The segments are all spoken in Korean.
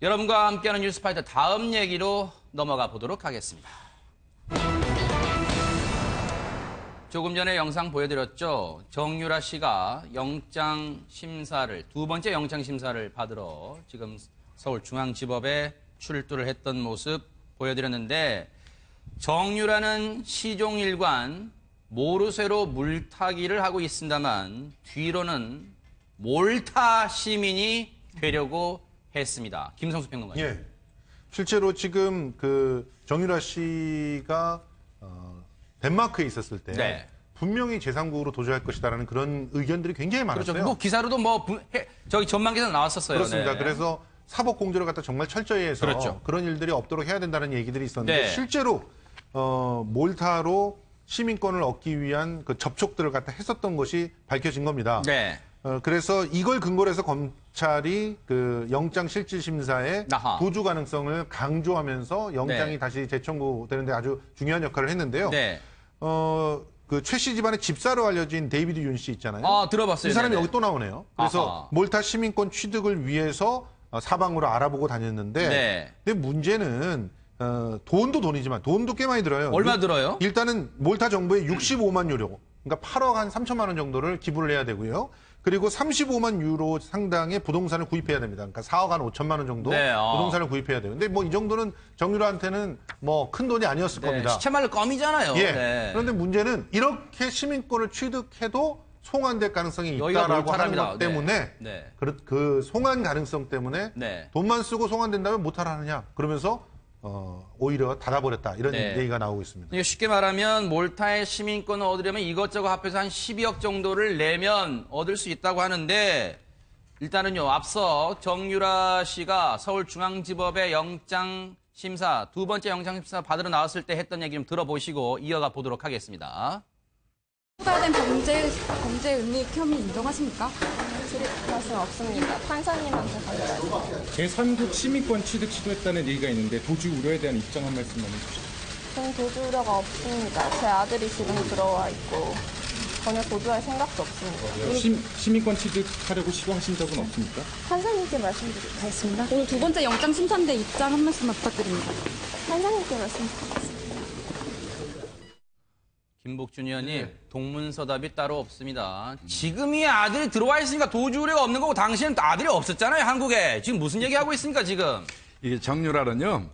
여러분과 함께하는 뉴스파이터 다음 얘기로 넘어가 보도록 하겠습니다. 조금 전에 영상 보여드렸죠. 정유라 씨가 두 번째 영장심사를 받으러 지금 서울중앙지법에 출두를 했던 모습 보여드렸는데, 정유라는 시종일관 모르쇠로 물타기를 하고 있습니다만 뒤로는 몰타 시민이 되려고 했습니다. 김성수 평론가님. 예. 실제로 지금 정유라 씨가 덴마크에 있었을 때 네. 분명히 제3국으로 도주할 것이다라는 그런 의견들이 굉장히 많았어요. 그렇죠. 뭐 기사로도 저기 전망 기사 나왔었어요. 그렇습니다. 네. 그래서 사법 공조를 갖다 정말 철저히 해서 그렇죠. 그런 일들이 없도록 해야 된다는 얘기들이 있었는데, 네. 실제로 몰타로 시민권을 얻기 위한 그 접촉들을 갖다 했었던 것이 밝혀진 겁니다. 네. 그래서 이걸 근거로 해서 검찰이 그 영장실질심사의 도주 가능성을 강조하면서 영장이 네. 다시 재청구되는데 아주 중요한 역할을 했는데요. 네. 그 최 씨 집안의 집사로 알려진 데이비드 윤 씨 있잖아요. 들어봤어요. 이 사람이 네네. 여기 또 나오네요. 그래서 아하. 몰타 시민권 취득을 위해서 사방으로 알아보고 다녔는데, 네. 근데 문제는 돈도 돈이지만 돈도 꽤 많이 들어요. 얼마 들어요? 일단은 몰타 정부에 65만 유로, 그러니까 8억 한 3천만 원 정도를 기부를 해야 되고요. 그리고 35만 유로 상당의 부동산을 구입해야 됩니다. 그러니까 4억 한 5천만 원 정도 네, 부동산을 구입해야 돼요. 근데 뭐 이 정도는 정유라한테는 뭐 큰 돈이 아니었을 겁니다. 시체말로 껌이잖아요. 예. 네. 그런데 문제는 이렇게 시민권을 취득해도 송환될 가능성이 여기가 있다라고 하는 몰타랍니다. 것 때문에 네. 그 송환 가능성 때문에 네. 돈만 쓰고 송환된다면 못하라느냐, 그러면서 오히려 닫아버렸다, 이런 네. 얘기가 나오고 있습니다. 이게 쉽게 말하면 몰타의 시민권을 얻으려면 이것저것 합해서 한 12억 정도를 내면 얻을 수 있다고 하는데, 일단은요, 앞서 정유라 씨가 서울중앙지법의 두 번째 영장심사 받으러 나왔을 때 했던 얘기 좀 들어보시고 이어가 보도록 하겠습니다. 추가된 범죄 은닉 혐의 인정하십니까? 드릴 말씀 없습니다. 판사님한테 가져가요. 제3국 시민권 취득 시도했다는 얘기가 있는데 도주 우려에 대한 입장 한 말씀만 해주시죠. 저는 도주 우려가 없습니다. 제 아들이 지금 들어와 있고 전혀 도주할 생각도 없습니다. 시민권 취득하려고 시도하신 적은 없습니까? 판사님께 말씀드리겠습니다. 오늘 두 번째 영장 심사인데 입장 한 말씀만 부탁드립니다. 판사님께 말씀드리겠습니다. 김복준 의원님, 동문서답이 따로 없습니다. 지금이 아들이 들어와 있으니까 도주 우려가 없는 거고, 당신은 아들이 없었잖아요, 한국에. 지금 무슨 얘기하고 있습니까, 지금? 이게 정유라는요,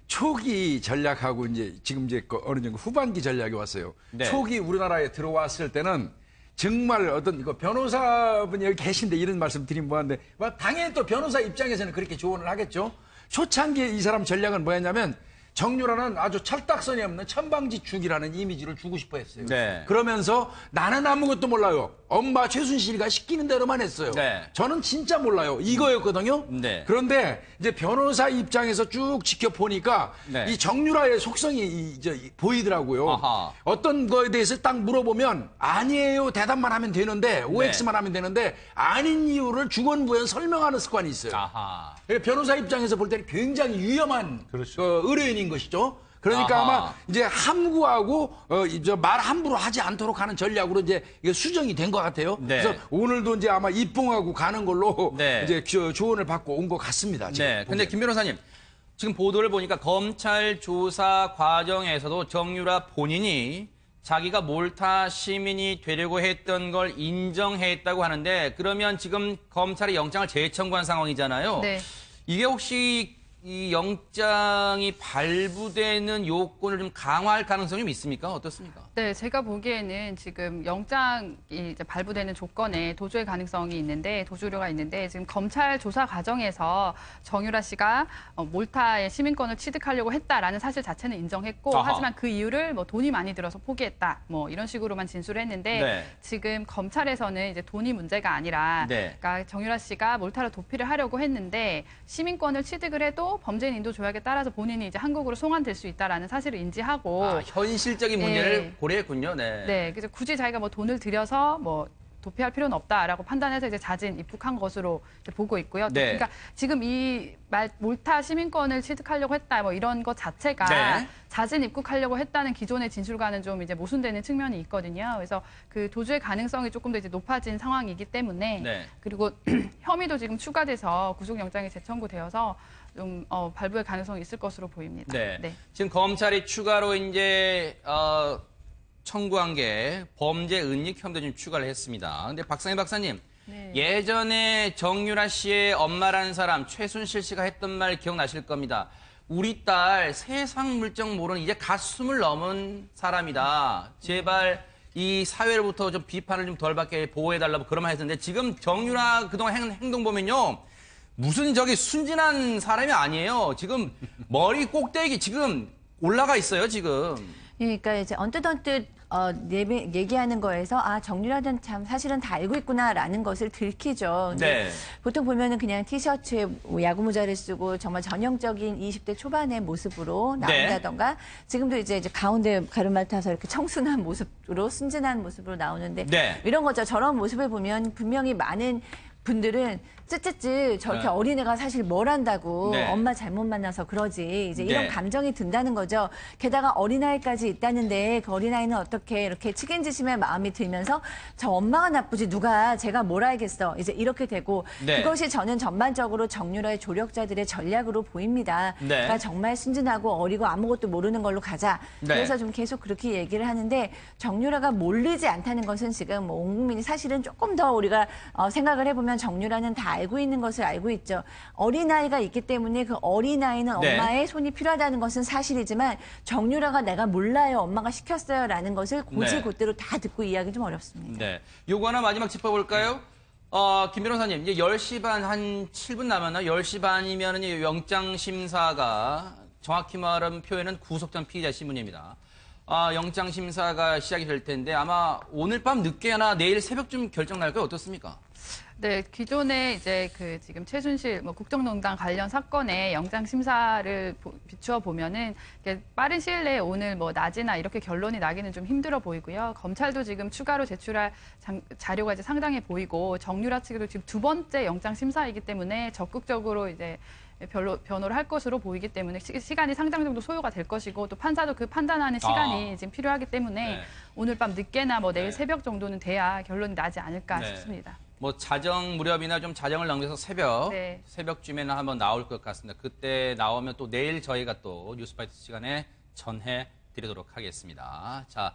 초기 전략하고 지금 어느 정도 후반기 전략이 왔어요. 네. 초기 우리나라에 들어왔을 때는 정말 어떤 변호사분이 여기 계신데 이런 말씀 드리면 뭐한데, 당연히 또 변호사 입장에서는 그렇게 조언을 하겠죠. 초창기에 이 사람 전략은 뭐였냐면, 정유라는 아주 철딱선이 없는 천방지축이라는 이미지를 주고 싶어 했어요. 네. 그러면서 나는 아무것도 몰라요. 엄마 최순실이가 시키는 대로만 했어요. 네. 저는 진짜 몰라요. 이거였거든요. 네. 그런데 이제 변호사 입장에서 쭉 지켜보니까 네. 이 정유라의 속성이 보이더라고요. 아하. 어떤 거에 대해서 딱 물어보면 아니에요 대답만 하면 되는데 OX만 하면 되는데 아닌 이유를 주권부에 설명하는 습관이 있어요. 아하. 변호사 입장에서 볼 때는 굉장히 위험한 그렇죠. 의뢰인인 것이죠. 그러니까 아하. 아마 이제 함구하고 말 함부로 하지 않도록 하는 전략으로 이제 이게 수정이 된 것 같아요. 네. 그래서 오늘도 이제 아마 입봉하고 가는 걸로 네. 이제 조언을 받고 온 것 같습니다. 지금 네. 근데 김 변호사님, 지금 보도를 보니까 검찰 조사 과정에서도 정유라 본인이 자기가 몰타 시민이 되려고 했던 걸 인정했다고 하는데, 그러면 지금 검찰이 영장을 재청구한 상황이잖아요. 네. 이게 혹시 이 영장이 발부되는 요건을 좀 강화할 가능성이 좀 있습니까? 어떻습니까? 네, 제가 보기에는 지금 영장이 이제 발부되는 조건에 도주의 가능성이 있는데, 도주 우려가 있는데, 지금 검찰 조사 과정에서 정유라 씨가 몰타의 시민권을 취득하려고 했다라는 사실 자체는 인정했고, 아하. 하지만 그 이유를 뭐 돈이 많이 들어서 포기했다, 뭐 이런 식으로만 진술을 했는데, 네. 지금 검찰에서는 이제 돈이 문제가 아니라, 네. 그러니까 정유라 씨가 몰타로 도피를 하려고 했는데 시민권을 취득을 해도 범죄인 인도 조약에 따라서 본인이 이제 한국으로 송환될 수 있다라는 사실을 인지하고, 현실적인 문제를 네. 고려했군요. 네. 네, 그래서 굳이 자기가 뭐 돈을 들여서 뭐 도피할 필요는 없다라고 판단해서 이제 자진 입국한 것으로 이제 보고 있고요. 또 네. 그러니까 지금 이 몰타 시민권을 취득하려고 했다 뭐 이런 것 자체가 네. 자진 입국하려고 했다는 기존의 진술과는 좀 이제 모순되는 측면이 있거든요. 그래서 그 도주의 가능성이 조금 더 이제 높아진 상황이기 때문에 네. 그리고 혐의도 지금 추가돼서 구속영장이 재청구되어서 좀 발부의 가능성이 있을 것으로 보입니다. 네. 지금 검찰이 추가로 이제 청구한 게 범죄 은닉 혐의도 좀 추가를 했습니다. 근데 박상희 박사님, 네. 예전에 정유라 씨의 엄마라는 사람 최순실 씨가 했던 말 기억나실 겁니다. 우리 딸 세상 물정 모르는 이제 갓 20 넘은 사람이다. 제발 이 사회로부터 좀 비판을 좀 덜 받게 보호해달라고 그런 말 했는데 지금 정유라 그동안 행동 보면요. 무슨 저기 순진한 사람이 아니에요. 지금 머리 꼭대기 지금 올라가 있어요, 지금. 그러니까 이제 언뜻 얘기하는 거에서 정유라는 참 사실은 다 알고 있구나라는 것을 들키죠. 근데 네. 보통 보면은 그냥 티셔츠에 야구 모자를 쓰고 정말 전형적인 20대 초반의 모습으로 나온다던가 지금도 이제 가운데 가르마를 타서 이렇게 청순한 모습으로 순진한 모습으로 나오는데 네. 이런 거죠. 저런 모습을 보면 분명히 많은 분들은 쯔쯔쯔 저렇게 네. 어린애가 사실 뭘 안다고 네. 엄마 잘못 만나서 그러지 이제 이런 네. 감정이 든다는 거죠. 게다가 어린아이까지 있다는데 그 어린아이는 어떻게 이렇게 책임지심의 마음이 들면서 저 엄마가 나쁘지 누가 제가 뭘 알겠어 이제 이렇게 되고 네. 그것이 저는 전반적으로 정유라의 조력자들의 전략으로 보입니다. 네. 그러니까 정말 순진하고 어리고 아무것도 모르는 걸로 가자. 네. 그래서 좀 계속 그렇게 얘기를 하는데 정유라가 몰리지 않다는 것은 지금 뭐 온 국민이 사실은 조금 더 우리가 생각을 해보면 정유라는 다 알고 있는 것을 알고 있죠. 어린아이가 있기 때문에 그 어린아이는 네. 엄마의 손이 필요하다는 것은 사실이지만 정유라가 내가 몰라요. 엄마가 시켰어요. 라는 것을 곧이곧대로 다 듣고 이해하기 좀 어렵습니다. 네. 요거 하나 마지막 짚어볼까요? 김 변호사님, 이제 10시 반, 한 7분 남았나? 10시 반이면 영장심사가 정확히 말하면 표현은 구속장 피의자 신문입니다. 영장심사가 시작이 될 텐데 아마 오늘 밤 늦게나 내일 새벽쯤 결정 날까요? 어떻습니까? 네, 기존에 이제 지금 최순실 국정농단 관련 사건의 영장 심사를 비추어 보면은 빠른 시일 내에 오늘 낮이나 이렇게 결론이 나기는 좀 힘들어 보이고요. 검찰도 지금 추가로 제출할 자료가 이제 상당해 보이고 정유라 측도 지금 두 번째 영장 심사이기 때문에 적극적으로 이제 변호를 할 것으로 보이기 때문에 시간이 상당 정도 소요가 될 것이고 또 판사도 그 판단하는 시간이 지금 필요하기 때문에 네. 오늘 밤 늦게나 내일 네. 새벽 정도는 돼야 결론이 나지 않을까 네. 싶습니다. 자정 무렵이나 좀 자정을 넘겨서 네. 새벽쯤에는 한번 나올 것 같습니다. 그때 나오면 또 내일 저희가 또 뉴스바이트 시간에 전해 드리도록 하겠습니다. 자.